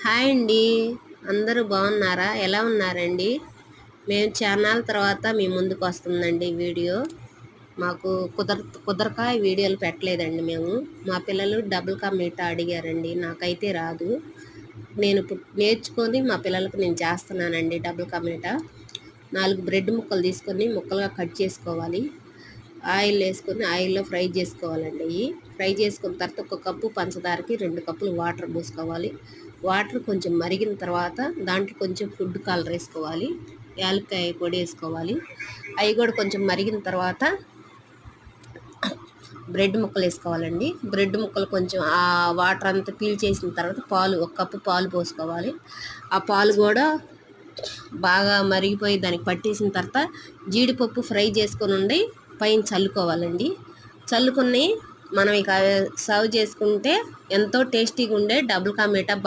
Hi అండి. అందరూ బాగున్నారా? ఎలా ఉన్నారండి? మేము చాన్నాళ్ళ తర్వాత మీ ముందుకు వస్తుందండి వీడియో. మాకు కుదరక వీడియోలు పెట్టలేదండి మేము. మా పిల్లలు డబుల్ కా మీఠా అడిగారండి. నాకైతే రాదు. నేను ఇప్పుడు నేర్చుకొని మా పిల్లలకు నేను చేస్తున్నానండి డబుల్ కా మీఠా. 4 బ్రెడ్ ముక్కలు తీసుకొని ముక్కలుగా కట్ చేసుకోవాలి. ఆయిల్ వేసుకొని ఆయిల్లో ఫ్రై చేసుకోవాలండి. ఫ్రై చేసుకున్న తర్వాత 1 కప్పు పంచదారకి 2 కప్పులు వాటర్ పోసుకోవాలి. వాటర్ కొంచెం మరిగిన తర్వాత దాంట్లో కొంచెం ఫుడ్ కలర్ వేసుకోవాలి. యాలక్కాయ పొడి వేసుకోవాలి. అవి కూడా కొంచెం మరిగిన తర్వాత బ్రెడ్ ముక్కలు వేసుకోవాలండి. బ్రెడ్ ముక్కలు కొంచెం ఆ వాటర్ అంతా పీల్ చేసిన తర్వాత పాలు 1 కప్పు పాలు పోసుకోవాలి. ఆ పాలు కూడా బాగా మరిగిపోయి దానికి పట్టేసిన తర్వాత జీడిపప్పు ఫ్రై చేసుకొని ఉండి పైన చల్లుకోవాలండి. చల్లుకొని మనం ఇక సర్వ్ చేసుకుంటే ఎంతో టేస్టీగా ఉండే డబుల్ కా మీఠా